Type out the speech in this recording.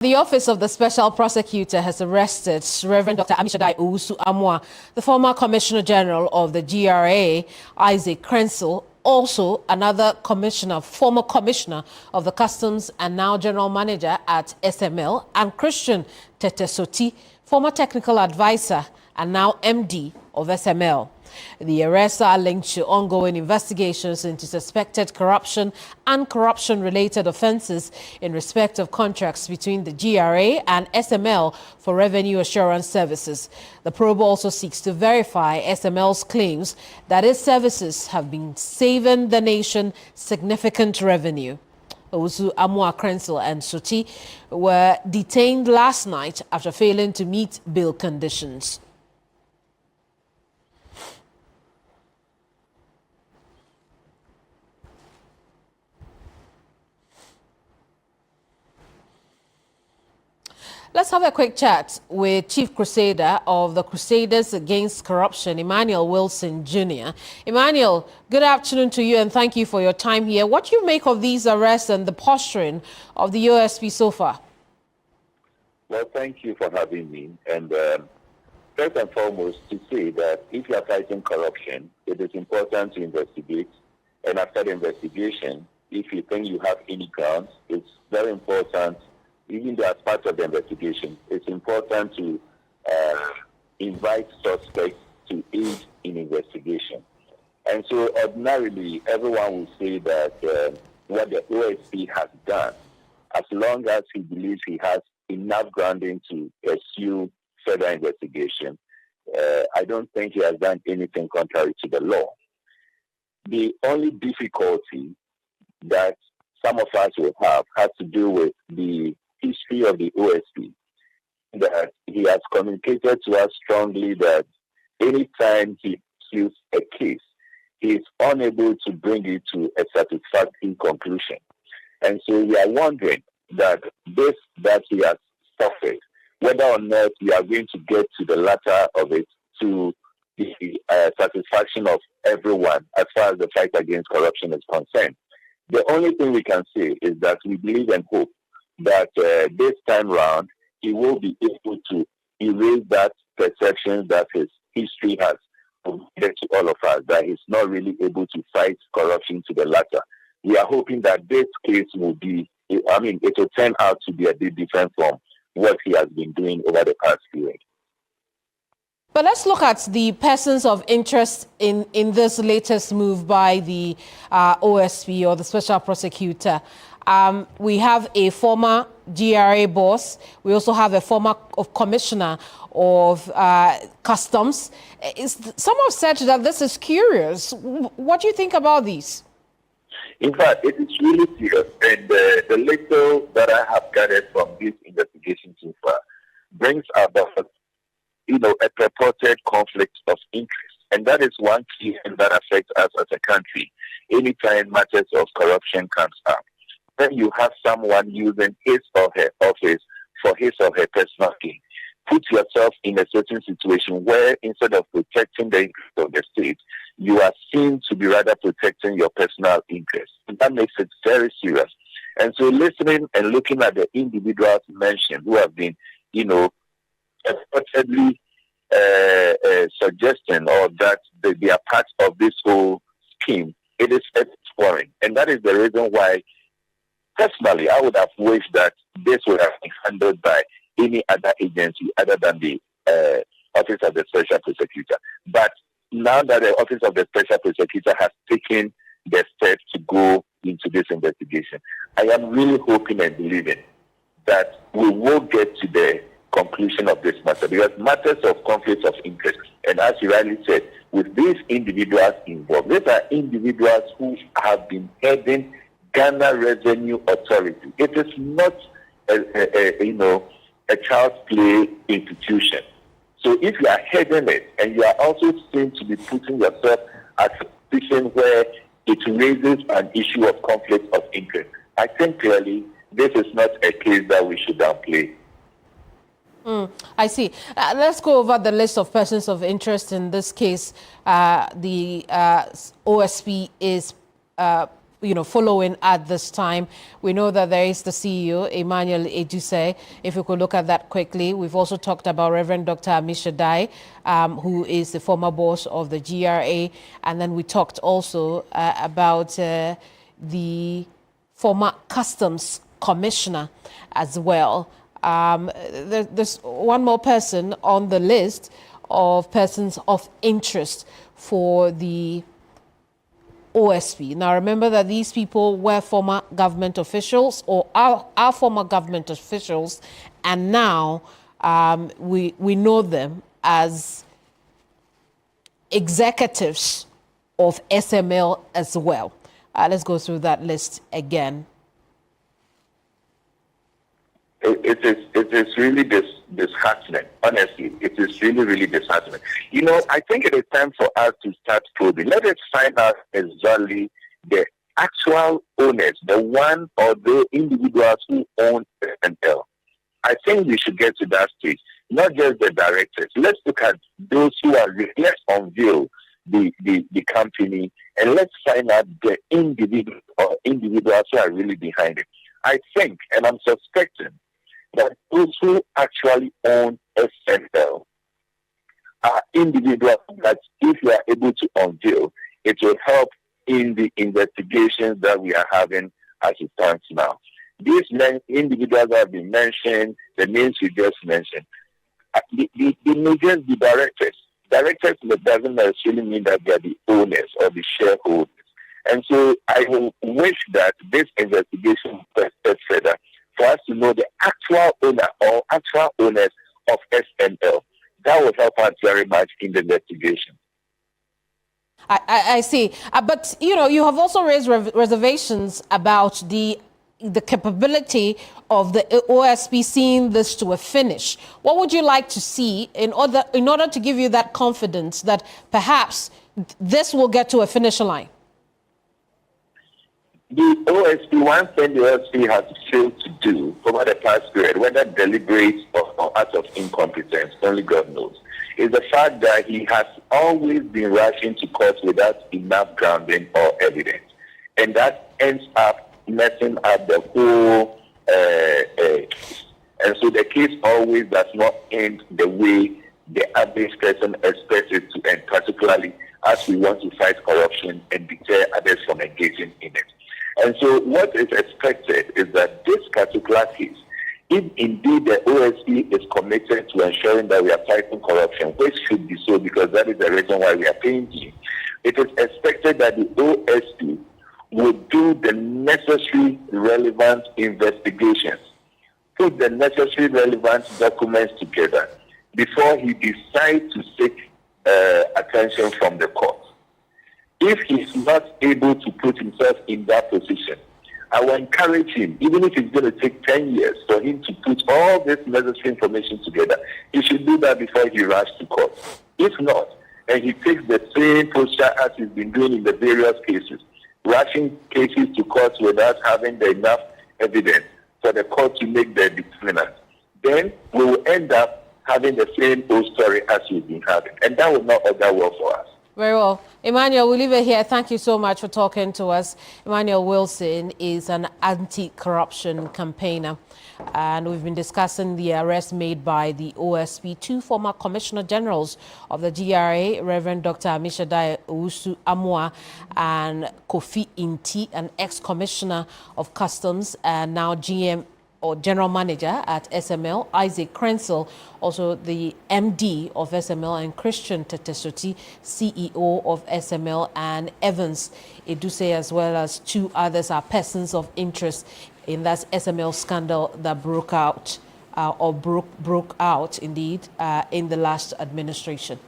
The Office of the Special Prosecutor has arrested Reverend Dr. Ammishaddai Owusu-Amoah, the former Commissioner General of the GRA, Isaac Krenzel, also another former commissioner of the Customs and now General Manager at SML, and Christian Tetesoti, former technical advisor and now MD of SML. The arrests are linked to ongoing investigations into suspected corruption and corruption-related offences in respect of contracts between the GRA and SML for revenue assurance services. The probe also seeks to verify SML's claims that its services have been saving the nation significant revenue. Owusu-Amoah, Krenzel and Soti were detained last night after failing to meet bail conditions. Let's have a quick chat with Chief Crusader of the Crusaders Against Corruption, Emmanuel Wilson Jr. Emmanuel, good afternoon to you and thank you for your time here. What do you make of these arrests and the posturing of the OSP so far? Well, thank you for having me. And first and foremost, to say that if you are fighting corruption, it is important to investigate. And after the investigation, if you think you have any grounds, it's very important. Even though as part of the investigation, it's important to invite suspects to aid in investigation. And so ordinarily, everyone will say that what the OSP has done, as long as he believes he has enough grounding to pursue further investigation, I don't think he has done anything contrary to the law. The only difficulty that some of us will have has to do with the history of the OSP, that he has communicated to us strongly that anytime he pursues a case, he is unable to bring it to a satisfactory conclusion. And so we are wondering that this that he has suffered, whether or not we are going to get to the latter of it to the satisfaction of everyone as far as the fight against corruption is concerned. The only thing we can say is that we believe and hope that this time round, he will be able to erase that perception that his history has provided to all of us, that he's not really able to fight corruption to the latter. We are hoping that this case will be, it will turn out to be a bit different from what he has been doing over the past period. But let's look at the persons of interest in this latest move by the OSP or the Special Prosecutor. We have a former GRA boss. We also have a former commissioner of customs. Some have said that this is curious. What do you think about these? In fact, it is really serious. And the little that I have gathered from this investigation so far brings about, a purported conflict of interest. And that is one key thing that affects us as a country anytime matters of corruption comes up. When you have someone using his or her office for his or her personal gain, put yourself in a certain situation where instead of protecting the interest of the state, you are seen to be rather protecting your personal interest. And that makes it very serious. And so listening and looking at the individuals mentioned who have been, reportedly suggesting or that they are part of this whole scheme, it is worrying. And that is the reason why personally, I would have wished that this would have been handled by any other agency other than the Office of the Special Prosecutor. But now that the Office of the Special Prosecutor has taken the steps to go into this investigation, I am really hoping and believing that we will get to the conclusion of this matter, because matters of conflicts of interest, and as you rightly said, with these individuals involved, these are individuals who have been heading Ghana Revenue Authority. It is not a child's play institution. So if you are heading it and you are also seen to be putting yourself at a position where it raises an issue of conflict of interest, I think clearly this is not a case that we should downplay. I see. Let's go over the list of persons of interest in this case. The OSP is following at this time. We know that there is the CEO, Emmanuel Ejuse. If we could look at that quickly. We've also talked about Reverend Dr. Ammishaddai, who is the former boss of the GRA. And then we talked also about the former customs commissioner as well. There's one more person on the list of persons of interest for the OSP. Now, remember that these people were former government officials or are former government officials, and now we know them as executives of SML as well. Let's go through that list again. It is really disheartening. Honestly, it is really, really disheartening. I think it is time for us to start probing. Let us find out exactly the actual owners, the one or the individuals who own SML. I think we should get to that stage, not just the directors. Let's look at those who are, let's unveil the company, and let's find out the individuals who are really behind it. I think, and I'm suspecting, that those who actually own SML are individuals that, if we are able to unveil, it will help in the investigations that we are having as it stands now. These individuals have been mentioned, the names you just mentioned. They may just be directors. Directors doesn't necessarily mean that they are the owners or the shareholders. And so I will wish that this investigation proceeds further for us to know the actual owner or actual owners of SML. That will help us very much in the investigation. I see. But, you have also raised reservations about the capability of the OSP seeing this to a finish. What would you like to see in order to give you that confidence that perhaps this will get to a finish line? The OSP, one thing the OSP has failed to do over the past period, whether deliberate or out of incompetence, only God knows, is the fact that he has always been rushing to court without enough grounding or evidence. And that ends up messing up the whole case. And so the case always does not end the way the average person expects it to end, particularly as we want to fight corruption and deter others from engaging in it. And so what is expected is that this particular case, if indeed the OSP is committed to ensuring that we are fighting corruption, which should be so because that is the reason why we are paying him, it is expected that the OSP would do the necessary relevant investigations, put the necessary relevant documents together before he decides to seek attention from the court. If he's not able to put himself in that position, I will encourage him, even if it's going to take 10 years for him to put all this necessary information together, he should do that before he rushes to court. If not, and he takes the same posture as he's been doing in the various cases, rushing cases to court without having the enough evidence for the court to make their determinant, then we will end up having the same old story as we've been having. And that will not augur well for us. Very well. Emmanuel, we'll leave it here. Thank you so much for talking to us. Emmanuel Wilson is an anti-corruption campaigner, and we've been discussing the arrest made by the OSP, two former Commissioner Generals of the GRA, Reverend Dr. Ammishaddai Owusu-Amoah and Kofi Inti, an ex-Commissioner of Customs and now GM or General Manager at SML, Isaac Krenzel, also the MD of SML, and Christian Tetesoti, CEO of SML, and Evans Eduse, as well as two others, are persons of interest in that SML scandal that broke out, indeed, in the last administration.